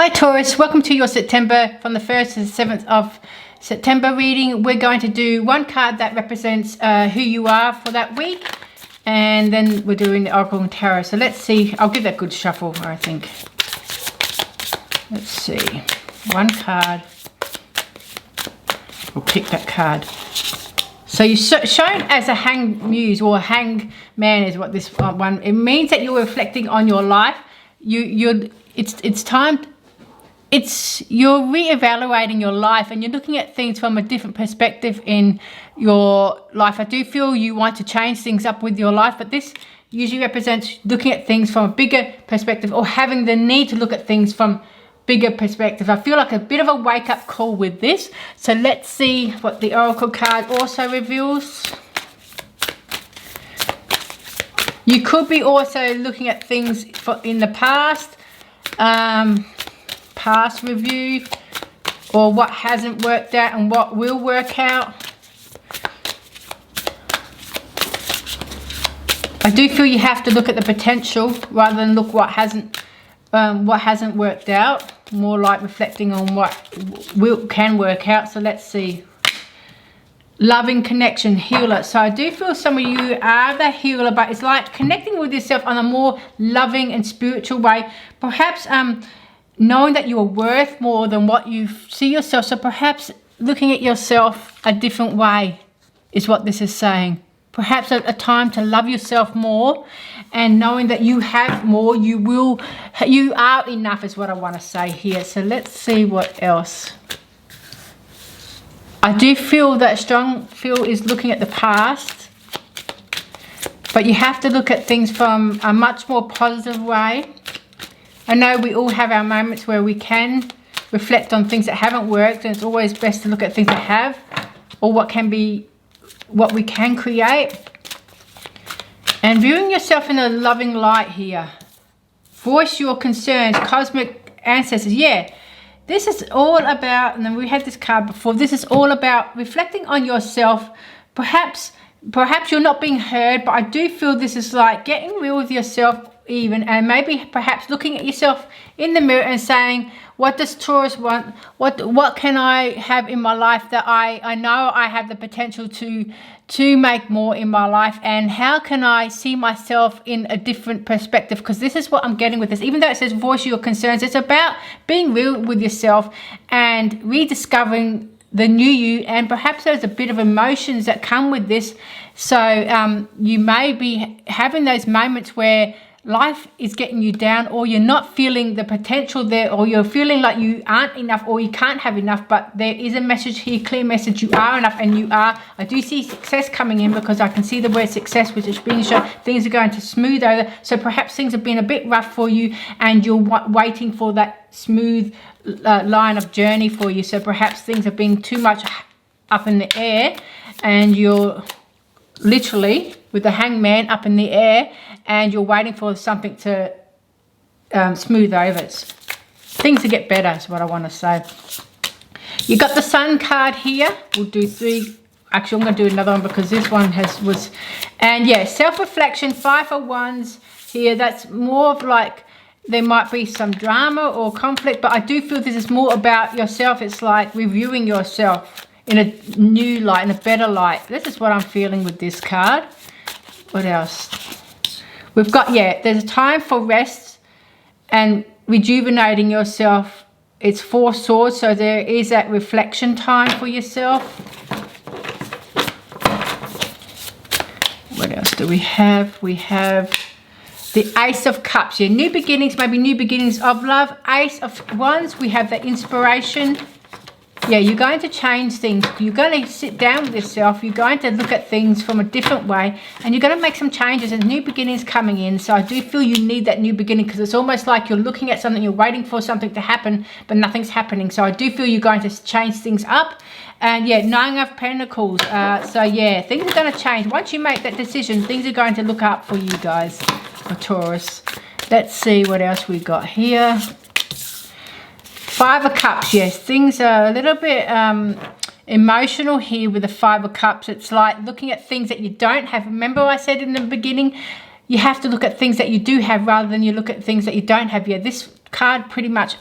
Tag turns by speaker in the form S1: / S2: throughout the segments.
S1: Hi Taurus, welcome to your September from the 1st to the 7th of September reading. We're going to do one card that represents who you are for that week, and then we're doing the Oracle and Tarot. So let's see, I'll give that a good shuffle, I think. Let's see, one card. We'll pick that card. So you're shown as a hang muse or a hang man is what this one, it means that you're reflecting on your life. It's time. You're reevaluating your life and you're looking at things from a different perspective in your life. I do feel you want to change things up with your life, but this usually represents looking at things from a bigger perspective or having the need to look at things from bigger perspective. I feel like a bit of a wake-up call with this. So let's see what the Oracle card also reveals. You could be also looking at things in the past. Past review, or what hasn't worked out and what will work out. I do feel you have to look at the potential rather than look what hasn't worked out. More like reflecting on what can work out. So let's see. Loving connection, healer. So I do feel some of you are the healer, but it's like connecting with yourself on a more loving and spiritual way. Perhaps knowing that you are worth more than what you see yourself. So perhaps looking at yourself a different way is what this is saying. Perhaps a time to love yourself more and knowing that you have more, you are enough is what I want to say here. So let's see what else. I do feel that strong feel is looking at the past, but you have to look at things from a much more positive way. I know we all have our moments where we can reflect on things that haven't worked, and it's always best to look at things that have, or what we can create. And viewing yourself in a loving light here. Voice your concerns, cosmic ancestors. Yeah, this is all about, and then we had this card before, this is all about reflecting on yourself. Perhaps you're not being heard, but I do feel this is like getting real with yourself even, and maybe perhaps looking at yourself in the mirror and saying, what does Taurus want? What can I have in my life that I know I have the potential to make more in my life, and how can I see myself in a different perspective? Because this is what I'm getting with this. Even though it says voice your concerns, it's about being real with yourself and rediscovering the new you, and perhaps there's a bit of emotions that come with this. So you may be having those moments where life is getting you down, or you're not feeling the potential there, or you're feeling like you aren't enough or you can't have enough. But there is a message here, clear message, you are enough, and you are. I do see success coming in because I can see the word success, which is being shown. Things are going to smooth over. So perhaps things have been a bit rough for you and you're waiting for that smooth line of journey for you. So perhaps things have been too much up in the air and you're literally with the hangman up in the air and you're waiting for something to smooth over. Things to get better is what I want to say. You got the Sun card here. We'll do three. Actually, I'm going to do another one because this one was. And yeah, self-reflection, 5 of Wands here. That's more of like there might be some drama or conflict, but I do feel this is more about yourself. It's like reviewing yourself in a new light, in a better light. This is what I'm feeling with this card. What else? We've got, yeah, there's a time for rest and rejuvenating yourself. It's 4 swords, so there is that reflection time for yourself. What else do we have? We have the Ace of Cups. Yeah, new beginnings, maybe new beginnings of love. Ace of Wands, we have the inspiration. Yeah, you're going to change things. You're going to sit down with yourself. You're going to look at things from a different way. And you're going to make some changes and new beginnings coming in. So I do feel you need that new beginning because it's almost like you're looking at something, you're waiting for something to happen, but nothing's happening. So I do feel you're going to change things up. And yeah, 9 of Pentacles. So yeah, things are going to change. Once you make that decision, things are going to look up for you guys, or Taurus. Let's see what else we got here. 5 of Cups, yes, things are a little bit emotional here with the 5 of Cups. It's like looking at things that you don't have. Remember I said in the beginning, you have to look at things that you do have rather than you look at things that you don't have. Yeah, this card pretty much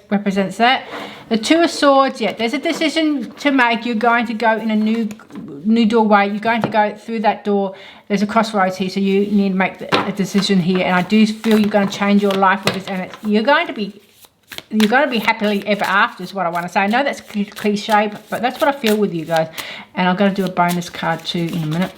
S1: represents that. The Two of Swords, yeah, there's a decision to make. You're going to go in a new doorway. You're going to go through that door. There's a crossroads here, so you need to make a decision here. And I do feel you're going to change your life with this, and you're going to be happily ever after is what I want to say. I know that's cliche, but that's what I feel with you guys. And I'm going to do a bonus card too in a minute.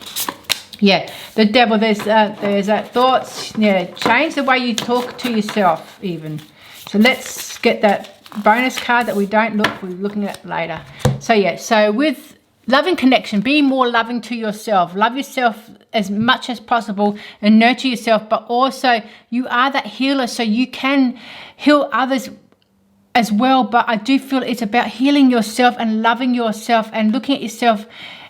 S1: Yeah, the Devil, there's that thoughts. Yeah, change the way you talk to yourself even. So let's get that bonus card that we're looking at later. So yeah, so with loving connection, be more loving to yourself. Love yourself as much as possible and nurture yourself, but also you are that healer, so you can heal others as well. But I do feel it's about healing yourself and loving yourself and looking at yourself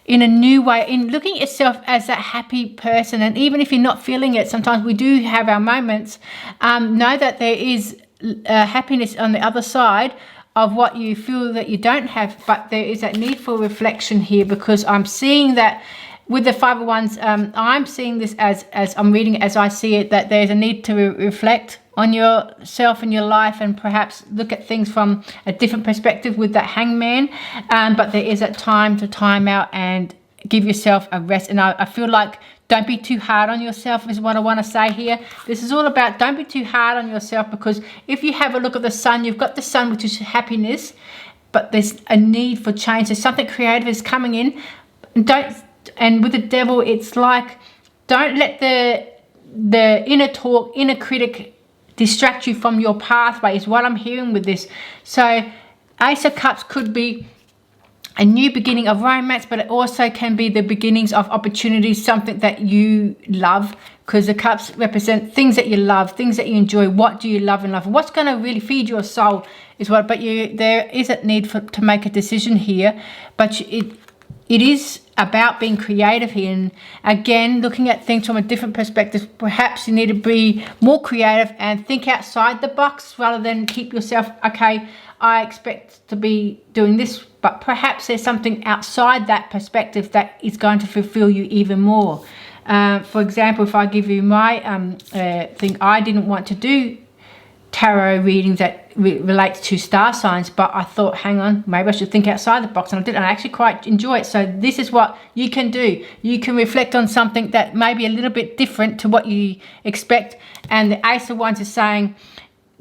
S1: in a new way, in looking at yourself as that happy person. And even if you're not feeling it, sometimes we do have our moments. Know that there is happiness on the other side of what you feel that you don't have, but there is that need for reflection here, because I'm seeing that with the Five of Wands, I'm seeing this as I'm reading it as I see it, that there's a need to reflect on yourself and your life and perhaps look at things from a different perspective with that Hangman. But there is that time to time out and give yourself a rest. And I feel like don't be too hard on yourself is what I want to say here. This is all about don't be too hard on yourself, because if you have a look at the Sun, you've got the Sun, which is happiness, but there's a need for change. There's something creative is coming in. And with the Devil, it's like don't let the inner critic distract you from your pathway is what I'm hearing with this. So Ace of Cups could be a new beginning of romance, but it also can be the beginnings of opportunities, something that you love, because the cups represent things that you love, things that you enjoy. What do you love in life? What's going to really feed your soul is what, but there is a need to make a decision here, but it is about being creative here. And again, looking at things from a different perspective, perhaps you need to be more creative and think outside the box rather than keep yourself, okay, I expect to be doing this, but perhaps there's something outside that perspective that is going to fulfill you even more. For example, if I give you my thing, I didn't want to do tarot readings that relates to star signs, but I thought, hang on, maybe I should think outside the box, and I did, and I actually quite enjoy it. So this is what you can do. You can reflect on something that may be a little bit different to what you expect, and the Ace of Wands is saying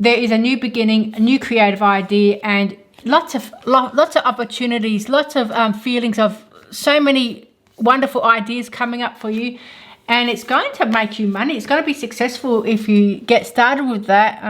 S1: there is a new beginning, a new creative idea, and lots of opportunities, lots of feelings of so many wonderful ideas coming up for you. And it's going to make you money. It's going to be successful if you get started with that.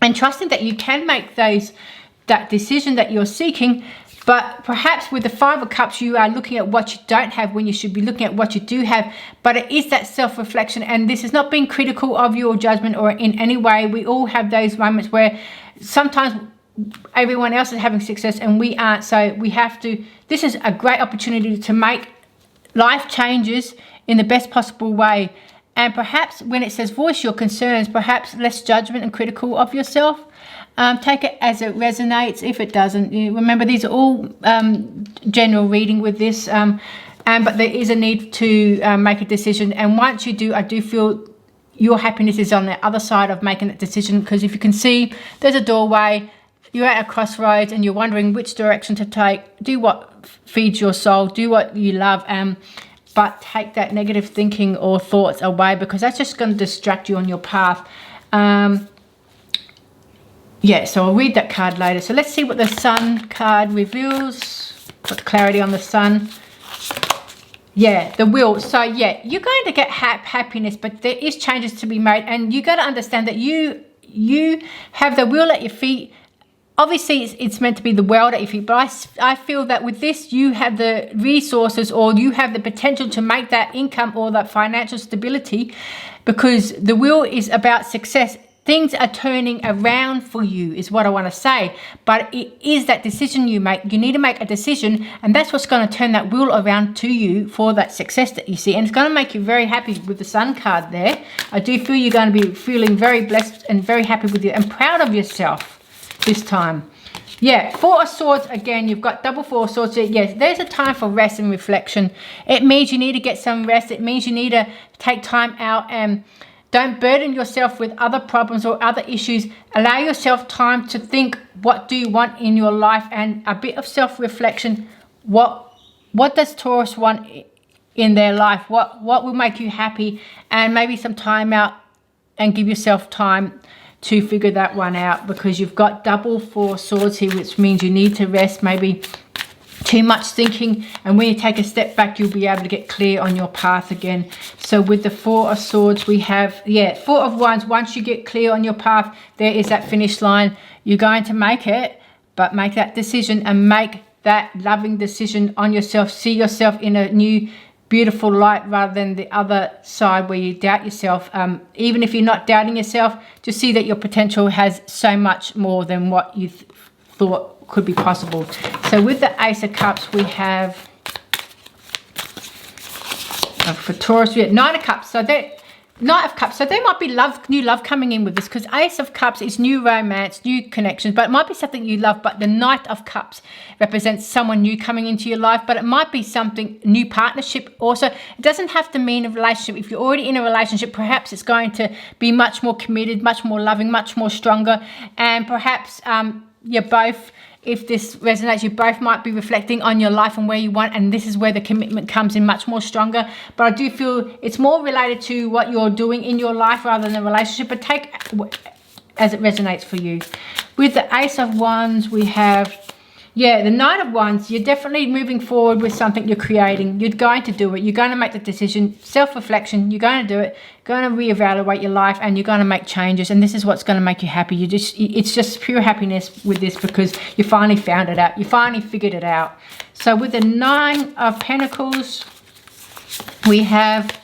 S1: And trusting that you can make that decision that you're seeking. But perhaps with the Five of Cups, you are looking at what you don't have when you should be looking at what you do have. But it is that self-reflection. And this is not being critical of your judgment or in any way. We all have those moments where sometimes everyone else is having success and we aren't. So we have to, this is a great opportunity to make life changes in the best possible way. And perhaps when it says voice your concerns, perhaps less judgment and critical of yourself. Take it as it resonates. If it doesn't, remember these are all general reading with this, but there is a need to make a decision. And once you do, I do feel your happiness is on the other side of making that decision, because if you can see there's a doorway, you're at a crossroads and you're wondering which direction to take. Do what feeds your soul, do what you love, but take that negative thinking or thoughts away, because that's just going to distract you on your path. Yeah, so I'll read that card later. So let's see what the Sun card reveals. Got clarity on the Sun. Yeah, the will. So yeah, you're going to get happiness, but there is changes to be made, and you got to understand that you have the will at your feet. Obviously, it's meant to be the world at your feet, but I feel that with this, you have the resources, or you have the potential to make that income or that financial stability, because the will is about success. Things are turning around for you is what I want to say, but it is that decision you make. You need to make a decision, and that's what's going to turn that will around to you for that success that you see, and it's going to make you very happy with the Sun card there. I do feel you're going to be feeling very blessed and very happy with you and proud of yourself this time. Yeah, Four of Swords, again, you've got double Four of Swords. Yes, there's a time for rest and reflection. It means you need to get some rest. It means you need to take time out and Don't burden yourself with other problems or other issues. Allow yourself time to think, what do you want in your life, and a bit of self-reflection. What does Taurus want in their life? What will make you happy? And maybe some time out and give yourself time to figure that one out, because you've got double 4 swords here, which means you need to rest. Maybe too much thinking, and when you take a step back, you'll be able to get clear on your path again. So with the 4 of swords, we have 4 of wands. Once you get clear on your path, there is that finish line. You're going to make it, but make that decision, and make that loving decision on yourself. See yourself in a new beautiful light, rather than the other side where you doubt yourself. Even if you're not doubting yourself, just see that your potential has so much more than what you thought could be possible. So with the Ace of Cups, we have for Taurus, we have 9 of Cups. So that Knight of Cups. So there might be new love coming in with this, because Ace of Cups is new romance, new connections, but it might be something you love. But the Knight of Cups represents someone new coming into your life, but it might be something new, partnership also. It doesn't have to mean a relationship. If you're already in a relationship, perhaps it's going to be much more committed, much more loving, much more stronger, and perhaps you're both, if this resonates, you both might be reflecting on your life and where you want, and this is where the commitment comes in much more stronger. But I do feel it's more related to what you're doing in your life rather than a relationship, but take as it resonates for you. With the Ace of Wands, we have the Knight of Wands. You're definitely moving forward with something you're creating. You're going to do it. You're going to make the decision. Self-reflection. You're going to do it. Going to reevaluate your life, and you're going to make changes. And this is what's going to make you happy. It's just pure happiness with this, because you finally found it out. You finally figured it out. So with the 9 of Pentacles, we have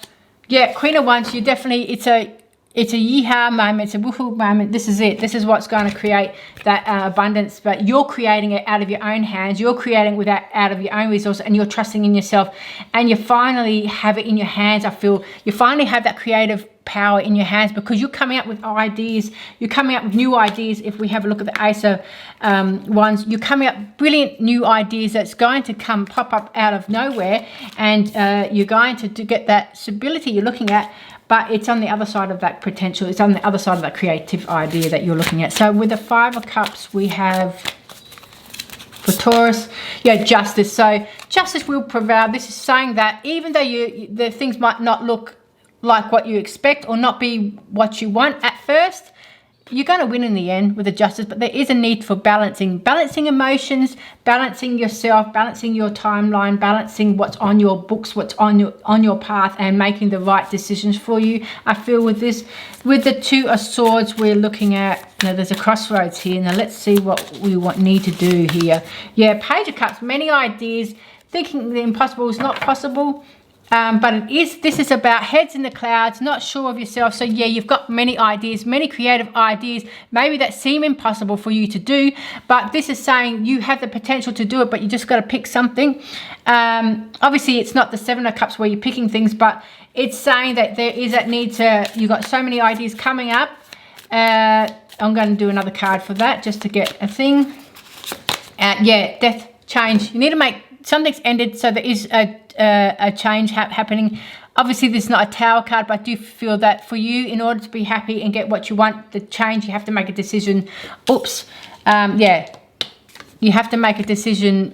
S1: Queen of Wands. You definitely, it's a yeehaw moment, it's a woohoo moment. This is it. This is what's going to create that abundance, but you're creating it out of your own hands. You're creating it out of your own resources, and you're trusting in yourself, and you finally have it in your hands. I feel you finally have that creative power in your hands, because you're coming up with ideas. You're coming up with new ideas. If we have a look at the Ace of Wands, you're coming up with brilliant new ideas that's going to pop up out of nowhere, and you're going to get that stability you're looking at. But it's on the other side of that potential. It's on the other side of that creative idea that you're looking at. So with the 5 of Cups, we have for Taurus, justice. So justice will prevail. This is saying that even though the things might not look like what you expect, or not be what you want at first, you're going to win in the end with the justice. But there is a need for balancing emotions, balancing yourself, balancing your timeline, balancing what's on your books, what's on your path, and making the right decisions for you. I feel with this, with the 2 of Swords, we're looking at, there's a crossroads here. Now let's see what we need to do here. Page of Cups, many ideas, thinking the impossible is not possible. But this is about heads in the clouds, not sure of yourself. So you've got many ideas, many creative ideas, maybe that seem impossible for you to do, but this is saying you have the potential to do it, but you just got to pick something. Obviously it's not the 7 of Cups where you're picking things, but it's saying that there is that need to, you've got so many ideas coming up. I'm going to do another card for that, just to get a thing. Death, change. You need to make, something's ended, so there is a change happening. Obviously this is not a Tower card, but I do feel that for you, in order to be happy and get what you want, the change, you have to make a decision. You have to make a decision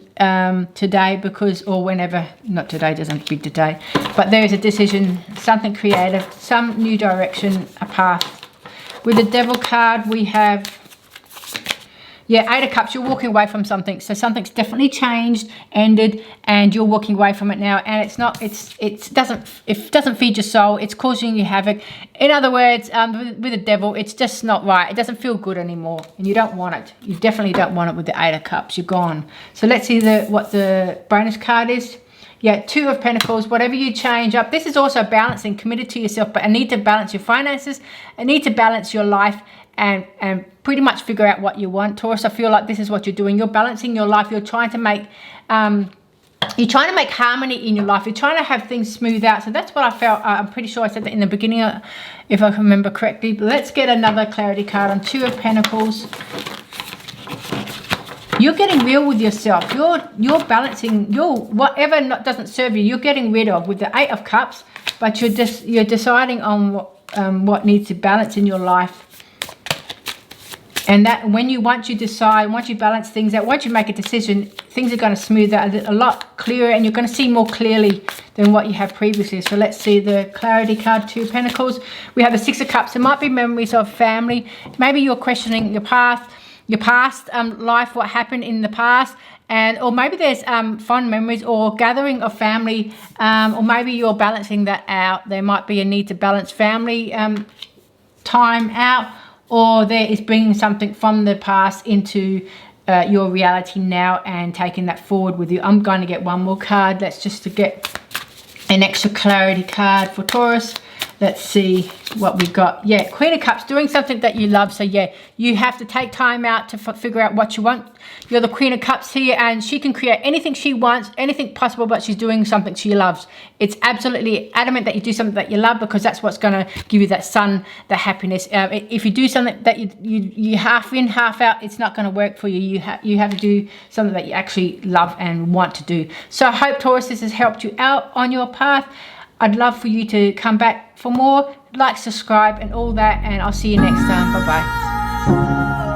S1: today, because, or whenever, not today, doesn't have to be today, but there is a decision, something creative, some new direction, a path. With the Devil card, we have 8 of Cups. You're walking away from something, so something's definitely changed, ended, and you're walking away from it now. And it's not, it doesn't feed your soul. It's causing you havoc. In other words, with the Devil, it's just not right. It doesn't feel good anymore, and you don't want it. You definitely don't want it with the 8 of Cups. You're gone. So let's see what the bonus card is. 2 of Pentacles. Whatever you change up, this is also balancing, committed to yourself, but I need to balance your finances. I need to balance your life, and pretty much figure out what you want. Taurus, I feel like this is what you're doing. You're balancing your life. You're trying to make harmony in your life. You're trying to have things smooth out. So that's what I felt. I'm pretty sure I said that in the beginning, if I remember correctly. But let's get another clarity card on 2 of Pentacles. You're getting real with yourself. You're balancing whatever doesn't serve you. You're getting rid of with the 8 of Cups, but you're deciding on what needs to balance in your life. And that once you decide, once you balance things out, once you make a decision, things are going to smooth out a lot clearer, and you're going to see more clearly than what you have previously. So let's see the clarity card, 2 of Pentacles. We have the 6 of Cups. There might be memories of family. Maybe you're questioning your past life, what happened in the past. Or maybe there's fond memories or gathering of family, or maybe you're balancing that out. There might be a need to balance family time out, or there is bringing something from the past into your reality now and taking that forward with you. I'm going to get one more card. Let's just to get an extra clarity card for Taurus. Let's see what we've got. Yeah, Queen of Cups, doing something that you love. So yeah, you have to take time out to figure out what you want. You're the Queen of Cups here, and she can create anything she wants, anything possible, but she's doing something she loves. It's absolutely adamant that you do something that you love, because that's what's going to give you that sun, the happiness. If you do something that you half in, half out, it's not going to work for you. You have to do something that you actually love and want to do. So I hope, Taurus, this has helped you out on your path. I'd love for you to come back for more. Like, subscribe and all that, and I'll see you next time. Bye-bye.